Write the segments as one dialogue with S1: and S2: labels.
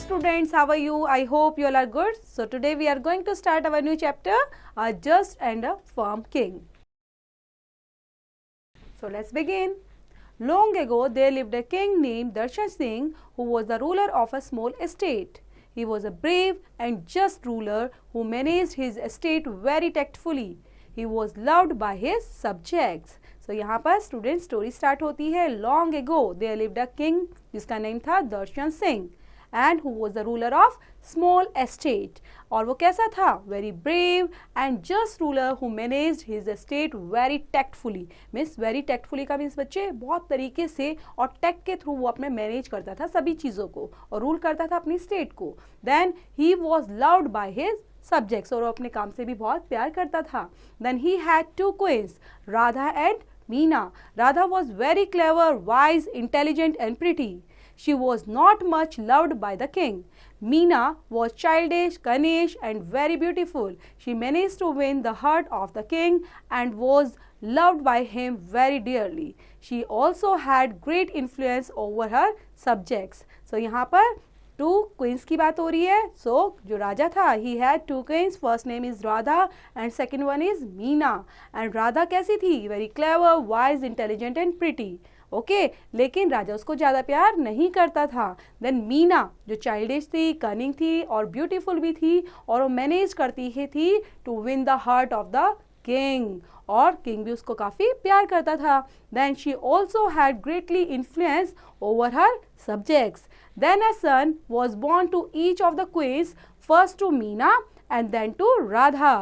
S1: students, how are you? I hope you all are good. So today we are going to start our new chapter, A Just and a Firm King. So let's begin. Long ago there lived a king named Darshan Singh who was the ruler of a small estate. He was a brave and just ruler who managed his estate very tactfully. He was loved by his subjects. So यहाँ पर student story start होती है. Long ago there lived a king जिसका name था Darshan Singh and who was the ruler of small estate. और वो कैसा था? Very brave and just ruler who managed his estate very tactfully. Means very tactfully का means बच्चे बहुत तरीके से और टैक्ट के थ्रू वो अपने मैनेज करता था सभी चीज़ों को और रूल करता था अपनी स्टेट को. Then he was loved by his subjects और वो अपने काम से भी बहुत प्यार करता था. Then he had two queens, Radha and Meena. Radha was very clever, wise, intelligent and pretty. She was not much loved by the king. Meena was childish, cunning and very beautiful. She managed to win the heart of the king and was loved by him very dearly. She also had great influence over her subjects. So यहाँ पर to queen's की बात हो रही है. सो जो राजा था he had two queens. First name is Radha and second one is Meena. And Radha कैसी थी? Very clever, wise, intelligent and pretty. Okay लेकिन राजा उसको ज़्यादा प्यार नहीं करता था. देन मीना जो चाइल्डिश थी, कनिंग थी और ब्यूटीफुल भी थी और वो मैनेज करती ही थी to win the heart of the king और किंग भी उसको काफ़ी प्यार करता था. Then she also had greatly influence over her subjects. Then a son was born to each of the queens, first to Meena and then to Radha.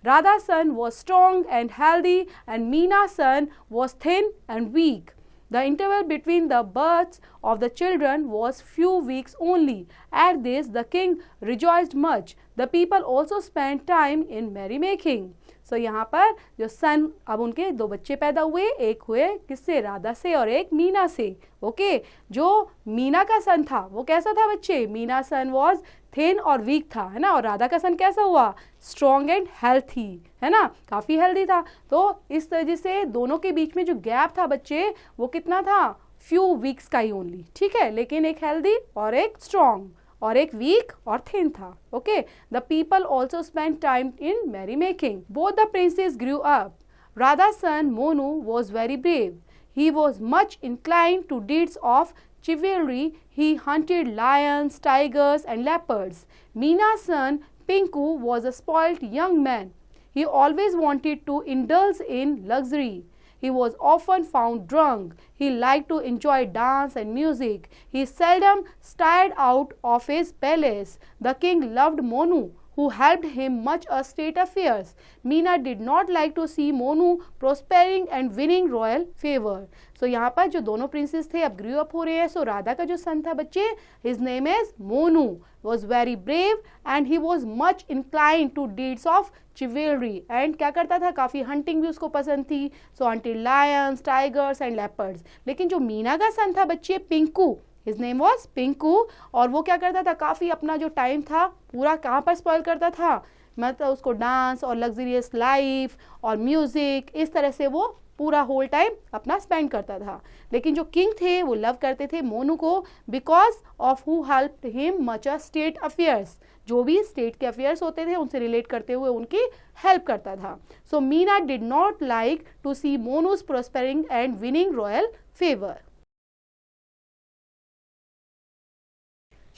S1: Radha's son was strong and healthy and Meena's son was thin and weak. The interval between the births of the children was few weeks only. At this the king rejoiced much. The people also spent time in merrymaking. So यहाँ पर जो सन, अब उनके दो बच्चे पैदा हुए. एक हुए किससे? राधा से और एक मीना से. ओके जो मीना का सन था वो कैसा था बच्चे? मीना सन वॉज थिन और वीक था, है ना. और राधा का सन कैसा हुआ? स्ट्रॉन्ग एंड हेल्थी, है ना, काफ़ी हेल्दी था. तो इस तरह से दोनों के बीच में जो गैप था बच्चे वो कितना था? फ्यू वीक्स का ही ओनली. ठीक है, लेकिन एक हेल्दी और एक स्ट्रॉन्ग और एक वीक और थिन था. Okay the people also spend time in merry making. Both the princes grew up. Radha son Monu was very brave. He was much inclined to deeds of chivalry. He hunted lions, tigers and leopards. Meena's son Pinku was a spoilt young man. He always wanted to indulge in luxury. He was often found drunk. He liked to enjoy dance and music. He seldom stirred out of his palace. The king loved Monu, who helped him much a state affairs. Meena did not like to see Monu prospering and winning royal favor. So यहाँ पर जो दोनों princess थे अब grew up हो रहे हैं. सो राधा का जो सन था बच्चे, his name is Monu, was very brave and he was much inclined to deeds of chivalry. And क्या करता था? काफ़ी हंटिंग भी उसको पसंद थी. So hunted lions, tigers and leopards. लेकिन जो मीना का सन था बच्चे, Pinku, his name was Pinku, और वो क्या करता था? काफ़ी अपना जो टाइम था पूरा कहाँ पर स्पॉइल करता था? मतलब उसको डांस और लग्जरियस लाइफ और म्यूज़िक इस तरह से वो पूरा होल टाइम अपना स्पेंड करता था. लेकिन जो किंग थे वो लव करते थे मोनू को because of who helped him much a state affairs. जो भी स्टेट के अफेयर्स होते थे उनसे रिलेट करते हुए उनकी हेल्प करता था. So Meena did not like to see Monu's prospering and winning royal favour.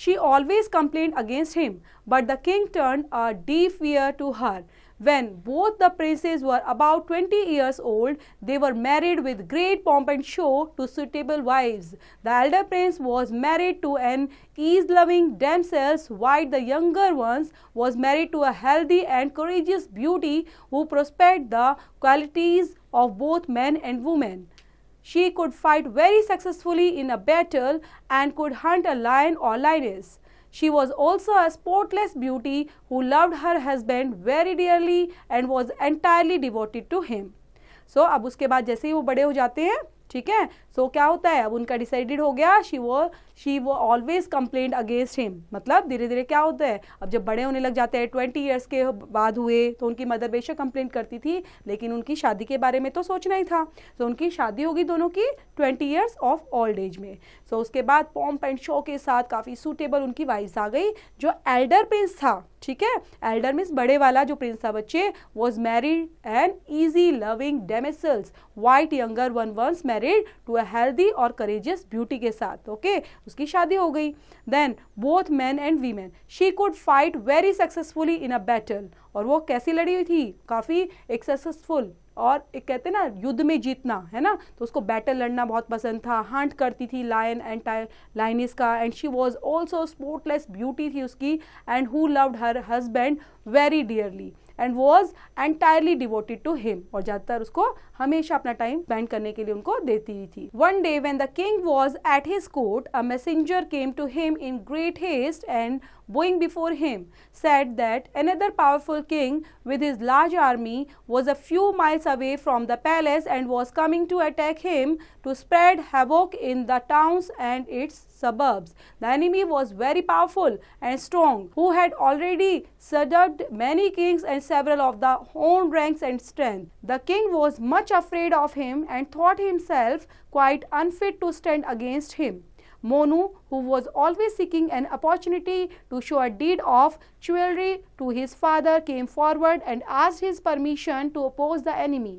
S1: She always complained against him, but the king turned a deaf ear to her. When both the princes were about 20 years old, they were married with great pomp and show to suitable wives. The elder prince was married to an ease-loving damsel, while the younger one was married to a healthy and courageous beauty who possessed the qualities of both men and women. She could fight very successfully in a battle and could hunt a lion or lioness. She was also a spotless beauty who loved her husband very dearly and was entirely devoted to him. So अब उसके बाद जैसे ही वो बड़े हो जाते हैं ठीक है। सो क्या होता है, अब उनका डिसाइडेड हो गया, शी वो ऑलवेज कंप्लेंट अगेंस्ट हिम, मतलब धीरे धीरे क्या होता है, अब जब बड़े होने लग जाते हैं, 20 ईयर्स के बाद हुए, तो उनकी मदर बेशक कंप्लेंट करती थी, लेकिन उनकी शादी के बारे में तो सोचना ही था। तो उनकी शादी होगी दोनों की 20 ईयर्स ऑफ ओल्ड एज में। सो उसके बाद पॉम्प एंड शो के साथ काफ़ी सूटेबल उनकी वाइफ्स आ गई। जो एल्डर प्रिंस था, ठीक है, एल्डर मीन्स बड़े वाला जो प्रिंस था बच्चे, was married and easy loving damsels, white younger one once married to a healthy और करेजियस ब्यूटी के साथ। ओके, उसकी शादी हो गई। Then both man and women, she could fight very successfully in a battle, और वो कैसी लड़ी हुई थी, काफ़ी एक सक्सेसफुल, और एक कहते हैं ना युद्ध में जीतना, है ना, तो उसको बैटल लड़ना बहुत पसंद था, हंट करती थी लायन एंड लाइनिस का, and she was also spotless beauty थी उसकी, and who loved her husband very dearly and was entirely devoted to him, और ज़्यादातर उसको हमेशा अपना टाइम स्पेंड करने के लिए उनको देती ही थी। One day when the king was at his court, a messenger came to him in great haste and bowing before him, said that another powerful king with his large army was a few miles away from the palace and was coming to attack him to spread havoc in the towns and its suburbs. The enemy was very powerful and strong, who had already subdued many kings and several of the own ranks and strength. The king was much afraid of him and thought himself quite unfit to stand against him. Monu, who was always seeking an opportunity to show a deed of chivalry to his father, came forward and asked his permission to oppose the enemy.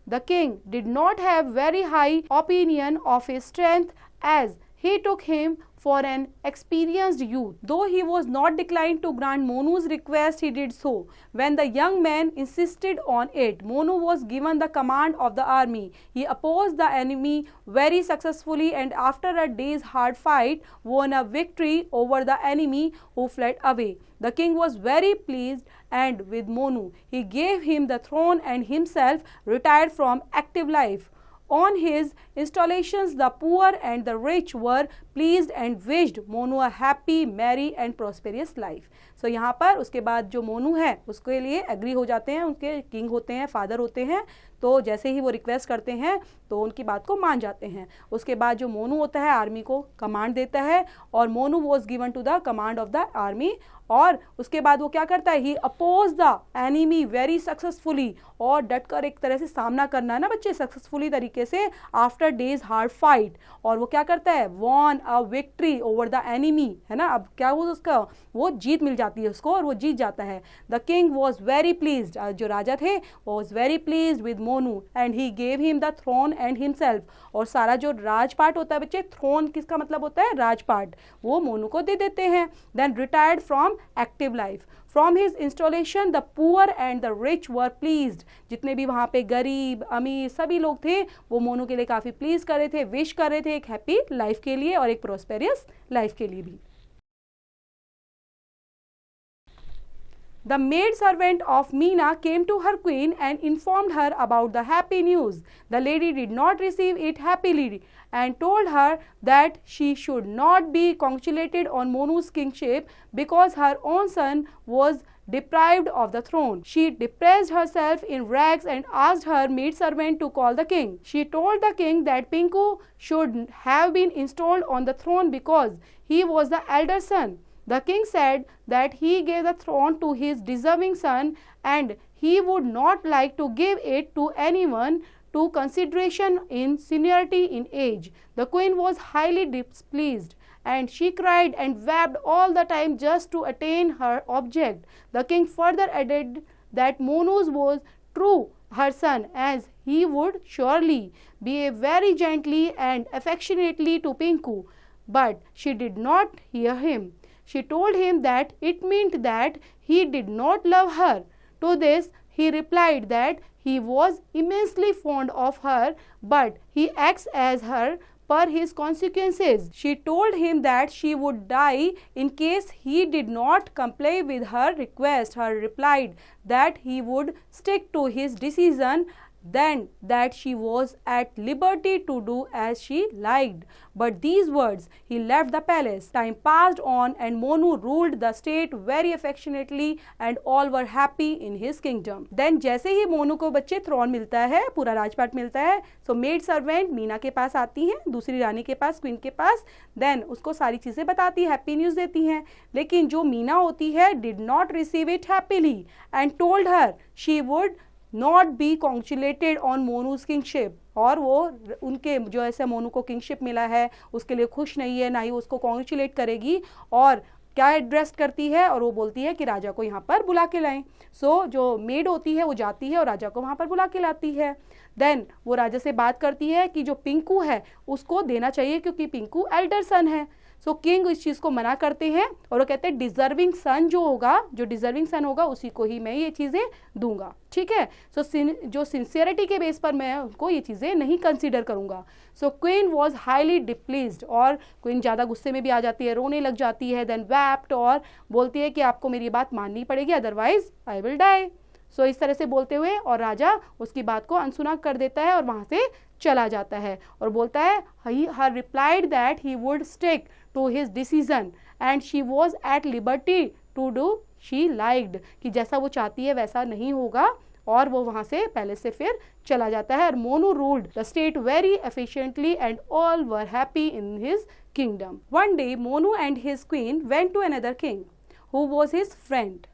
S1: The king did not have very high opinion of his strength, as he took him for an experienced youth. Though he was not declined to grant Monu's request, he did so. When the young man insisted on it, Monu was given the command of the army. He opposed the enemy very successfully and after a day's hard fight won a victory over the enemy, who fled away. The king was very pleased and with Monu. He gave him the throne and himself retired from active life. On his installations, the poor and the rich were pleased and wished Monu a happy, merry and prosperous life. So यहाँ पर उसके बाद जो मोनू है उसके लिए agree हो जाते हैं, उनके किंग होते हैं, फादर होते हैं, तो जैसे ही वो रिक्वेस्ट करते हैं तो उनकी बात को मान जाते हैं। उसके बाद जो मोनू होता है आर्मी को कमांड देता है, और Monu was given to the command of the army, और उसके बाद वो क्या करता है, he oppose the enemy very successfully, और डटकर एक तरह से सामना करना है ना बच्चे, सक्सेसफुली तरीके से, आफ्टर डेज हार्ड फाइट, और वो क्या करता है, von a victory over the enemy, है ना, अब क्या वो उसका वो जीत मिल जाती है उसको और वो जीत जाता है। The king was very pleased, जो राजा थे was very pleased with Monu and he gave him the throne and himself, और सारा जो राजपाट होता है बच्चे, थ्रोन किसका मतलब होता है, राजपाट, वो मोनू को दे देते हैं। Then retired from active life. From his installation the poor and the rich were pleased, जितने भी वहाँ पे गरीब अमीर सभी लोग थे वो मोनू के लिए काफ़ी प्लीज कर रहे थे, विश कर रहे थे एक हैप्पी लाइफ के लिए और एक प्रोस्पेरियस लाइफ के लिए भी। The maid servant of Meena came to her queen and informed her about the happy news. The lady did not receive it happily and told her that she should not be congratulated on Monu's kingship because her own son was deprived of the throne. She depressed herself in rags and asked her maidservant to call the king. She told the king that Pinku should have been installed on the throne because he was the elder son. The king said that he gave the throne to his deserving son and he would not like to give it to anyone to consideration in seniority in age. The queen was highly displeased and she cried and wept all the time just to attain her object. The king further added that Monu was true her son, as he would surely behave very gently and affectionately to Pinku, but she did not hear him. She told him that it meant that he did not love her. To this he replied that he was immensely fond of her, but he acts as her per his consequences. She told him that she would die in case he did not comply with her request. Her replied that he would stick to his decision then that she was at liberty to do as she liked. But these words, he left the palace. Time passed on and Monu ruled the state very affectionately and all were happy in his kingdom. Then जैसे ही मोनू को बच्चे throne मिलता है, पूरा राजपाट मिलता है, so maid servant Meena के पास आती हैं, दूसरी रानी के पास, क्वीन के पास, देन उसको सारी चीज़ें बताती है, हैप्पी न्यूज़ देती हैं. लेकिन जो मीना होती है did not receive it happily and told her she would not be congratulated on Monu's kingship. और वो उनके जो ऐसे मोनू को किंगशिप मिला है उसके लिए खुश नहीं है, ना ही उसको कॉन्ग्रेचुलेट करेगी. और क्या एड्रेस करती है और वो बोलती है कि राजा को यहाँ पर बुला के लाएं. सो जो मेड होती है वो जाती है और राजा को वहाँ पर बुला के लाती है. देन वो राजा से बात करती है कि जो पिंकू है उसको देना चाहिए क्योंकि पिंकू एल्डर सन है. सो किंग इस चीज़ को मना करते हैं और वो कहते हैं डिजर्विंग सन जो होगा, जो डिजर्विंग सन होगा उसी को ही मैं ये चीज़ें दूंगा. ठीक है. सो जो सिंसियरिटी के बेस पर मैं उनको ये चीज़ें नहीं कंसीडर करूंगा. सो क्वीन वॉज हाईली डिप्लीज्ड और क्वीन ज़्यादा गुस्से में भी आ जाती है, रोने लग जाती है. देन वैप्ट और बोलती है कि आपको मेरी बात माननी पड़ेगी अदरवाइज आई विल डाई. सो इस तरह से बोलते हुए और राजा उसकी बात को अनसुना कर देता है और वहाँ से चला जाता है और बोलता है her replied that he would stick to his decision and she was at liberty to do she liked. कि जैसा वो चाहती है वैसा नहीं होगा और वो वहाँ से पैलेस से फिर चला जाता है. और Monu ruled the state very efficiently and all were happy in his kingdom. One day Monu and his queen went to another king who was his friend.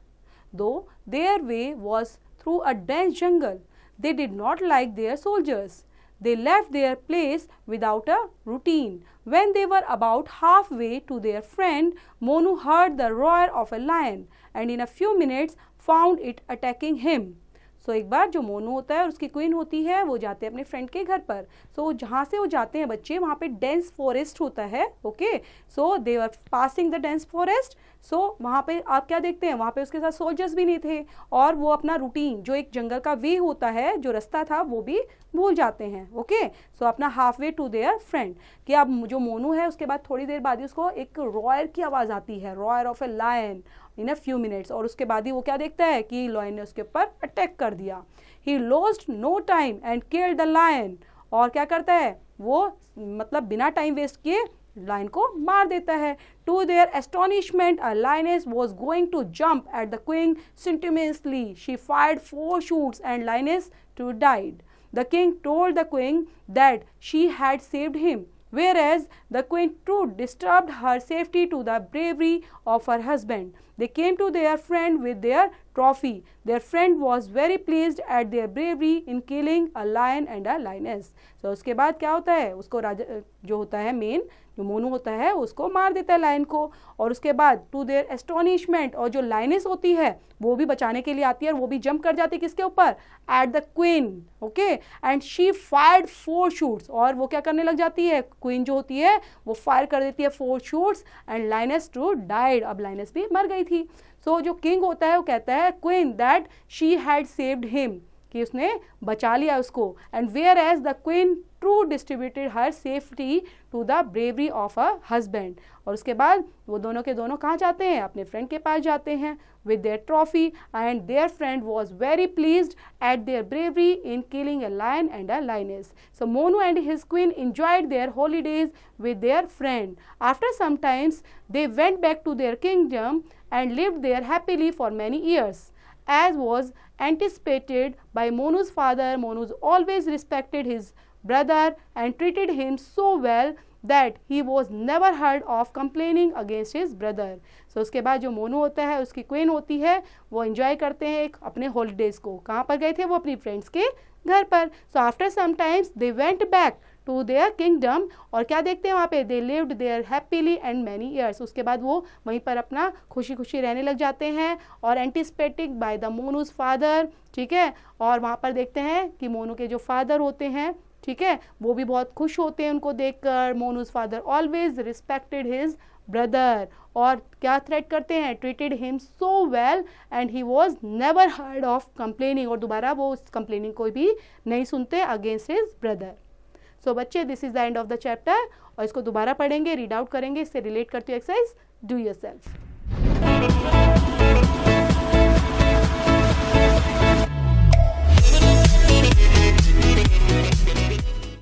S1: Though their way was through a dense jungle, they did not like their soldiers. They left their place without a routine. When they were about halfway to their friend, Monu heard the roar of a lion and in a few minutes found it attacking him. सो एक बार जो मोनू होता है और उसकी queen होती है वो जाते हैं अपने फ्रेंड के घर पर. सो जहाँ से वो जाते हैं बच्चे वहाँ पे डेंस फॉरेस्ट होता है. Okay. So they are passing the dense forest. So वहाँ पे आप क्या देखते हैं, वहाँ पे उसके साथ सोल्जर्स भी नहीं थे और वो अपना रूटीन जो एक जंगल का वे होता है, जो रास्ता था, वो भी भूल जाते हैं. ओके. सो अपना half way to their friend कि अब जो मोनू है उसके बाद थोड़ी देर बाद ही उसको एक रॉयर की आवाज़ आती है, roar of a lion in a few minutes. और उसके बाद ही वो क्या देखता है कि लायन ने उसके ऊपर अटैक कर दिया. He lost no time and killed the lion. और क्या करता है वो, मतलब बिना टाइम वेस्ट किए लायन को मार देता है. To their astonishment a lioness was going to jump at the queen simultaneously. She fired 4 shots and lioness too died. The king told the queen that she had saved him, whereas the queen too disturbed her safety to the bravery of her husband. They came to their friend with their trophy. Their friend was very pleased at their bravery in killing a lion and a lioness. So उसके बाद क्या होता है, उसको राजा जो होता है main जो मोनू होता है उसको मार देता है लायन को. और उसके बाद टू देयर एस्टोनिशमेंट, और जो लाइनेस होती है वो भी बचाने के लिए आती है और वो भी जंप कर जाती है किसके ऊपर, eight the queen. Okay. And she fired 4 shoots, और वो क्या करने लग जाती है, क्वीन जो होती है वो फायर कर देती है 4 शूट्स एंड लाइनेस टू डाइड. अब लाइनेस भी मर गई थी. सो जो किंग होता है वो कहता है queen that she had saved him, कि उसने बचा लिया उसको. And whereas the queen true distributed her safety to the bravery of a husband. और उसके बाद वो दोनों के दोनों कहाँ जाते हैं, अपने फ्रेंड के पास जाते हैं with their trophy, and their friend was very pleased at their bravery in killing a lion and a lioness. So Monu and his queen enjoyed their holidays with their friend. After some time, they went back to their kingdom and lived there happily for many years. As was anticipated by Monu's father, Monu always respected his brother and treated him so well that he was never heard of complaining against his brother. So उसके बाद जो मोनू होता है उसकी queen होती है वो enjoy करते हैं एक अपने हॉलीडेज़ को. कहाँ पर गए थे वो, अपनी फ्रेंड्स के घर पर. So after some times they went back to their kingdom, और क्या देखते हैं वहाँ पे, they lived there happily and many years. उसके बाद वो वहीं पर अपना खुशी खुशी रहने लग जाते हैं. और anticipated by the Monu's father, ठीक है. और वहाँ पर देखते हैं कि मोनू के जो फादर होते हैं, ठीक है, वो भी बहुत खुश होते हैं उनको देखकर. Monu's father always respected his brother, और क्या थ्रेट करते हैं, treated him so well and he was never heard of complaining, और दोबारा वो उस कंप्लेनिंग को भी नहीं सुनते अगेंस्ट हिज ब्रदर. सो बच्चे, this is the end of the chapter, और इसको दोबारा पढ़ेंगे, रीड आउट करेंगे, इससे रिलेट करते हुए एक्सरसाइज डू योरसेल्फ.